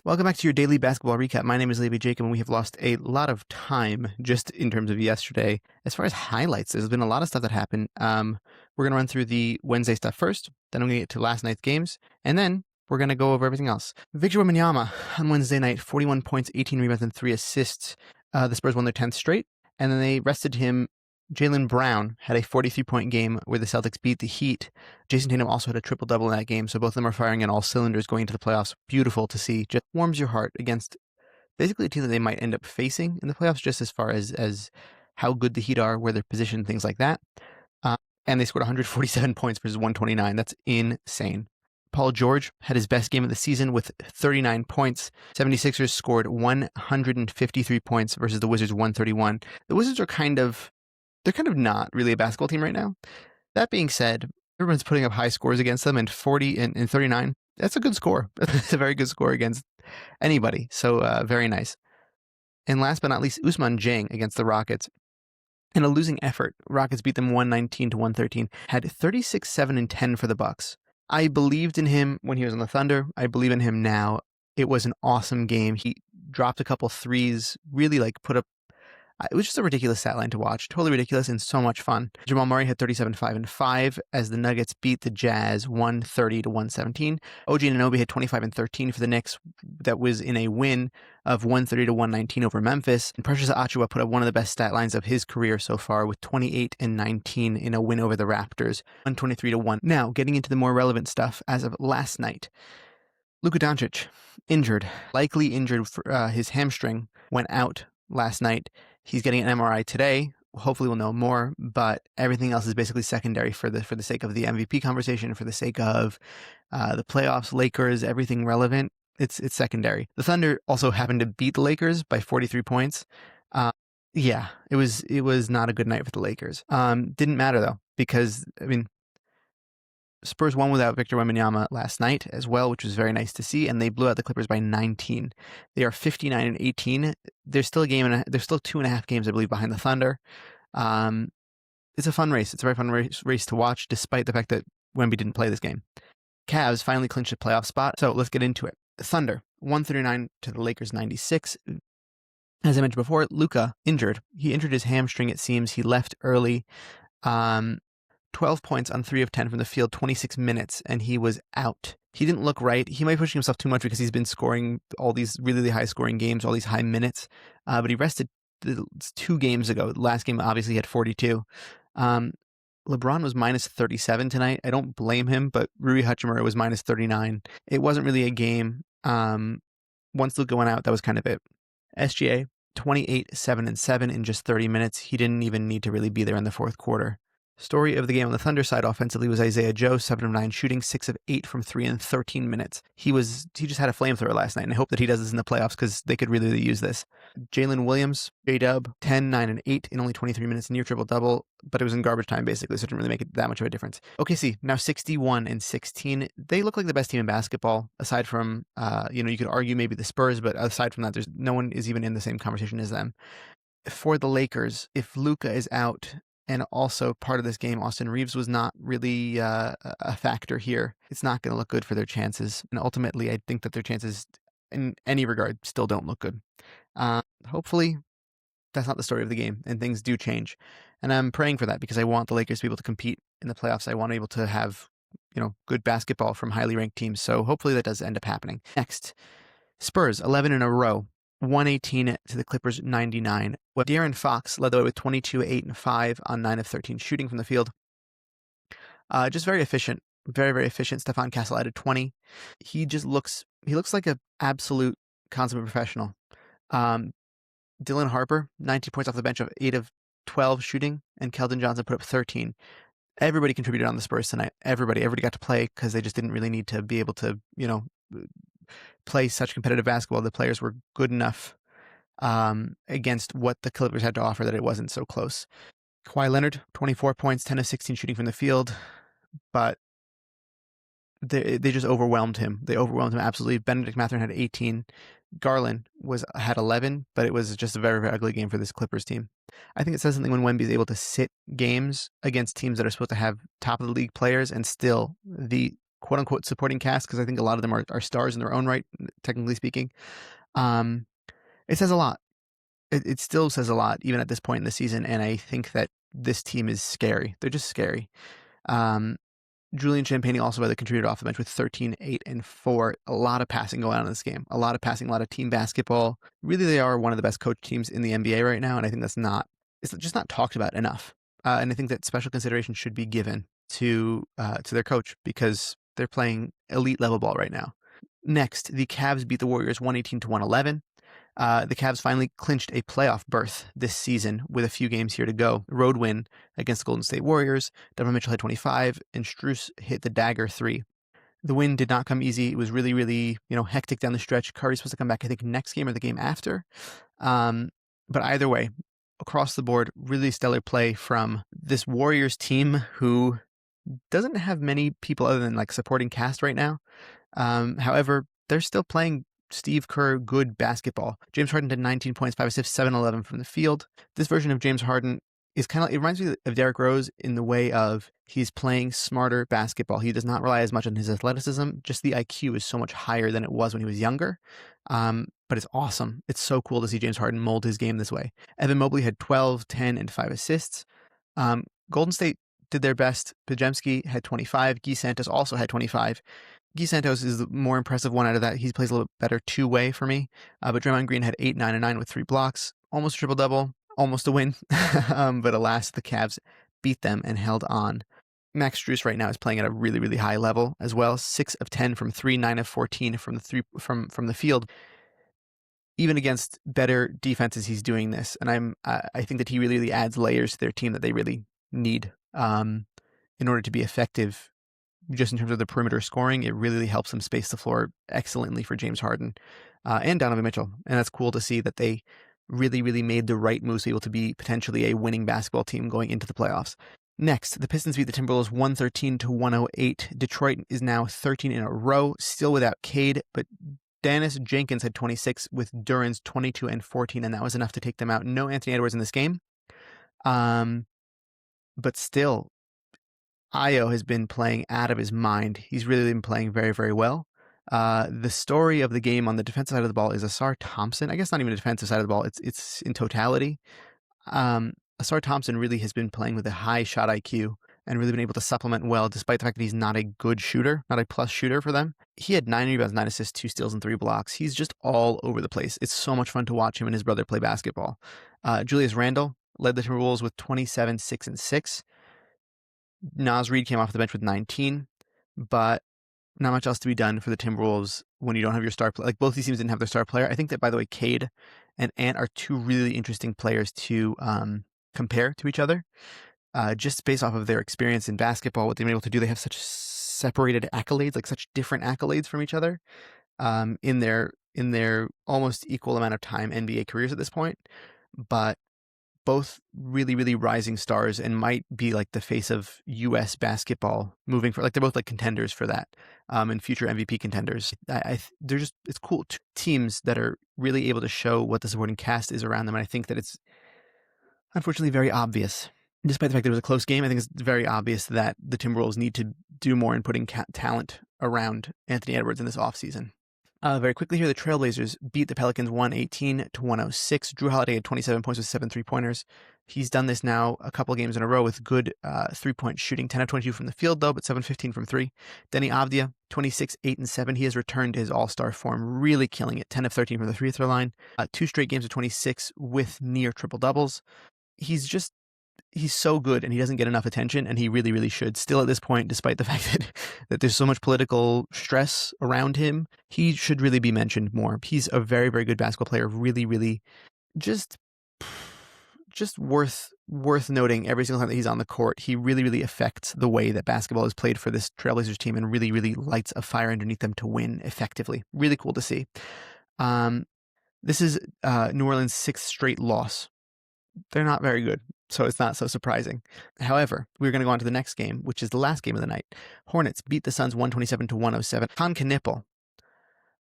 Welcome back to your daily basketball recap. My name is Levi Jacob, and we have lost a lot of time just in terms of yesterday. As far as highlights, there's been a lot of stuff that happened. We're going to run through the Wednesday stuff first, then I'm going to get to last night's games, and then we're going to go over everything else. Victor Wembanyama on Wednesday night, 41 points, 18 rebounds, and 3 assists. The Spurs won their 10th straight, and then they rested him. Jaylen Brown had a 43-point game where the Celtics beat the Heat. Jason Tatum also had a triple-double in that game, so both of them are firing on all cylinders going into the playoffs. Beautiful to see. Just warms your heart against basically a team that they might end up facing in the playoffs, just as far as how good the Heat are, where they're positioned, things like that. And they scored 147 points versus 129. That's insane. Paul George had his best game of the season with 39 points. 76ers scored 153 points versus the Wizards 131. The Wizards are they're kind of not really a basketball team right now. That being said, everyone's putting up high scores against them, and 40 and 39, that's a good score. It's a very good score against anybody, so very nice. And last but not least, Ousmane Dieng against the Rockets. In a losing effort, Rockets beat them 119 to 113, had 36, 7, and 10 for the Bucks. I believed in him when he was on the Thunder. I believe in him now. It was an awesome game. He dropped a couple threes, really put up. It was just a ridiculous stat line to watch. Totally ridiculous and so much fun. Jamal Murray had 37, 5, and 5 as the Nuggets beat the Jazz 130 to 117. OG Anunoby had 25 and 13 for the Knicks. That was in a win of 130 to 119 over Memphis. And Precious Achiuwa put up one of the best stat lines of his career so far with 28 and 19 in a win over the Raptors, 123 to 1. Now, getting into the more relevant stuff as of last night. Luka Doncic, injured, likely injured. His hamstring went out last night. He's getting an MRI today. Hopefully we'll know more, but everything else is basically secondary for the sake of the MVP conversation, for the sake of the playoffs, Lakers, everything relevant. It's secondary. The Thunder also happened to beat the Lakers by 43 points. Yeah, it was not a good night for the Lakers. Didn't matter though, because Spurs won without Victor Wembanyama last night as well, which was very nice to see, and they blew out the Clippers by 19. They are 59 and 18. There's still there's still 2.5 games, I believe, behind the Thunder. It's a fun race. It's a very fun race to watch, despite the fact that Wemby didn't play this game. Cavs finally clinched a playoff spot, so let's get into it. Thunder 139 to the Lakers 96. As I mentioned before, Luka injured. He injured his hamstring. It seems he left early. 12 points on 3 of 10 from the field, 26 minutes, and he was out. He didn't look right. He might be pushing himself too much because he's been scoring all these really high-scoring games, all these high minutes, but he rested 2 games ago. Last game, obviously, he had 42. LeBron was minus 37 tonight. I don't blame him, but Rui Hachimura was minus 39. It wasn't really a game. Once Luka went out, that was kind of it. SGA, 28, 7, and 7 in just 30 minutes. He didn't even need to really be there in the fourth quarter. Story of the game on the Thunder side offensively was Isaiah Joe, 7 of 9 shooting, 6 of 8 from 3 in 13 minutes. He just had a flamethrower last night, and I hope that he does this in the playoffs because they could really use this. Jalen Williams, J-Dub, 10, 9, and 8 in only 23 minutes, near triple-double, but it was in garbage time basically, so it didn't really make it that much of a difference. OKC, now 61 and 16. They look like the best team in basketball, aside from, you could argue maybe the Spurs, but aside from that, there's no one is even in the same conversation as them. For the Lakers, if Luka is out, and also part of this game, Austin Reeves was not really a factor here. It's not going to look good for their chances. And ultimately, I think that their chances in any regard still don't look good. Hopefully, that's not the story of the game and things do change. And I'm praying for that because I want the Lakers to be able to compete in the playoffs. I want to be able to have, good basketball from highly ranked teams. So hopefully that does end up happening. Next, Spurs, 11 in a row. 118 to the Clippers 99. De'Aaron Fox led the way with 22, 8, and 5 on 9 of 13 shooting from the field. Just very efficient, very, very efficient. Stephon Castle added 20. He looks like an absolute consummate professional. Dylan Harper, 19 points off the bench of 8 of 12 shooting, and Keldon Johnson put up 13. Everybody contributed on the Spurs tonight. Everybody got to play because they just didn't really need to be able to, play such competitive basketball. The players were good enough against what the Clippers had to offer that it wasn't so close. Kawhi Leonard, 24 points, 10 of 16 shooting from the field, but they just overwhelmed him. They overwhelmed him absolutely. Benedict Mathurin had 18. Garland had 11, but it was just a very, very ugly game for this Clippers team. I think it says something when Wemby is able to sit games against teams that are supposed to have top of the league players, and still the quote unquote supporting cast, because I think a lot of them are stars in their own right, technically speaking. It says a lot. It still says a lot, even at this point in the season. And I think that this team is scary. They're just scary. Julian Champagnie also by the contributed off the bench with 13, 8, and 4. A lot of passing going on in this game. A lot of passing, a lot of team basketball. Really, they are one of the best coach teams in the NBA right now, and I think it's just not talked about enough. And I think that special consideration should be given to their coach, because they're playing elite level ball right now. Next, the Cavs beat the Warriors 118 to 111. The Cavs finally clinched a playoff berth this season with a few games here to go. Road win against the Golden State Warriors. Donovan Mitchell had 25, and Strus hit the dagger 3. The win did not come easy. It was really, really, hectic down the stretch. Curry's supposed to come back, I think, next game or the game after. But either way, across the board, really stellar play from this Warriors team who doesn't have many people other than like supporting cast right now. However, they're still playing Steve Kerr good basketball. James Harden had 19 points, 5 assists, 7-11 from the field. This version of James Harden is kind of, it reminds me of Derrick Rose in the way of he's playing smarter basketball. He does not rely as much on his athleticism. Just the IQ is so much higher than it was when he was younger. But it's awesome. It's so cool to see James Harden mold his game this way. Evan Mobley had 12, 10, and 5 assists. Golden State did their best. Podziemski had 25. Guy Santos also had 25. Guy Santos is the more impressive one out of that. He plays a little bit better two-way for me. But Draymond Green had 8, 9, and 9 with 3 blocks. Almost triple-double. Almost a win. But alas, the Cavs beat them and held on. Max Strus right now is playing at a really, really high level as well. 6 of 10 from 3, 9 of 14 from the field. Even against better defenses, he's doing this. And I think that he really, really adds layers to their team that they really need in order to be effective. Just in terms of the perimeter scoring, it really helps them space the floor excellently for James Harden and Donovan Mitchell. And that's cool to see that they really, really made the right moves to be able to be potentially a winning basketball team going into the playoffs. Next, the Pistons beat the Timberwolves 113 to 108. Detroit is now 13 in a row, still without Cade, but Dennis Jenkins had 26 with Duran's 22 and 14, and that was enough to take them out. No Anthony Edwards in this game. But still, Ayo has been playing out of his mind. He's really been playing very, very well. The story of the game on the defensive side of the ball is Asar Thompson. I guess not even the defensive side of the ball. It's in totality. Asar Thompson really has been playing with a high shot IQ and really been able to supplement well, despite the fact that he's not a good shooter, not a plus shooter for them. He had 9 rebounds, 9 assists, 2 steals, and 3 blocks. He's just all over the place. It's so much fun to watch him and his brother play basketball. Julius Randle led the Timberwolves with 27, 6, and 6. Naz Reid came off the bench with 19, but not much else to be done for the Timberwolves when you don't have your star player. Like, both these teams didn't have their star player. I think that, by the way, Cade and Ant are 2 really interesting players to compare to each other. Just based off of their experience in basketball, what they've been able to do. They have such separated accolades, like such different accolades from each other in their almost equal amount of time NBA careers at this point. But both really, really rising stars and might be like the face of U.S. basketball moving for, like, they're both like contenders for that and future MVP contenders. They're just, it's cool. 2 teams that are really able to show what the supporting cast is around them. And I think that it's unfortunately very obvious. Despite the fact that it was a close game, I think it's very obvious that the Timberwolves need to do more in putting talent around Anthony Edwards in this offseason. Very quickly here, the Trailblazers beat the Pelicans 118 to 106. Drew Holiday had 27 points with 7 3-pointers. He's done this now a couple games in a row with good 3-point shooting. 10 of 22 from the field, though, but 7-15 from 3. Denny Avdia, 26, 8, and 7. He has returned to his all-star form, really killing it. 10 of 13 from the free throw line. 2 straight games of 26 with near triple-doubles. He's so good, and he doesn't get enough attention, and he really, really should. Still at this point, despite the fact that there's so much political stress around him, he should really be mentioned more. He's a very, very good basketball player, really, really just worth noting every single time that he's on the court. He really, really affects the way that basketball is played for this Trailblazers team and really, really lights a fire underneath them to win effectively. Really cool to see. This is New Orleans' 6th straight loss. They're not very good, so it's not so surprising. However, we're going to go on to the next game, which is the last game of the night. Hornets beat the Suns 127 to 107. Con Knippel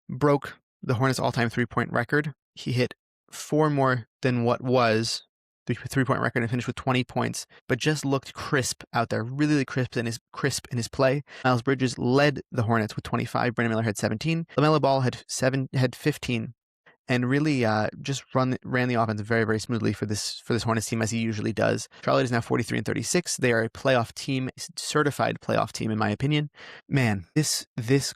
broke the Hornets' all-time 3-point record. He hit 4 more than what was three-point record and finished with 20 points, but just looked crisp out there, really crisp in his play. Miles Bridges led the Hornets with 25. Brandon Miller had 17. LaMelo Ball had 15. And really just ran the offense very smoothly for this Hornets team, as he usually does. Charlotte is now 43-36. They are a playoff team, certified playoff team in my opinion. Man, this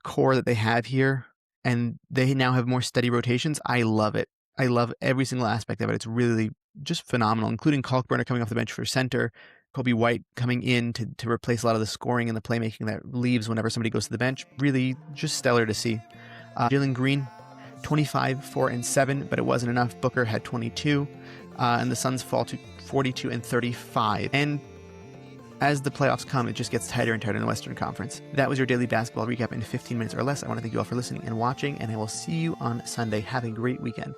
core that they have here, and they now have more steady rotations. I love it. I love every single aspect of it. It's really just phenomenal, including Kalkbrenner coming off the bench for center, Kobe White coming in to replace a lot of the scoring and the playmaking that leaves whenever somebody goes to the bench. Really just stellar to see. Jalen Green, 25, 4, and 7, but it wasn't enough. Booker had 22, and the Suns fall to 42 and 35. And as the playoffs come, it just gets tighter and tighter in the Western Conference. That was your daily basketball recap in 15 minutes or less. I want to thank you all for listening and watching, and I will see you on Sunday. Have a great weekend.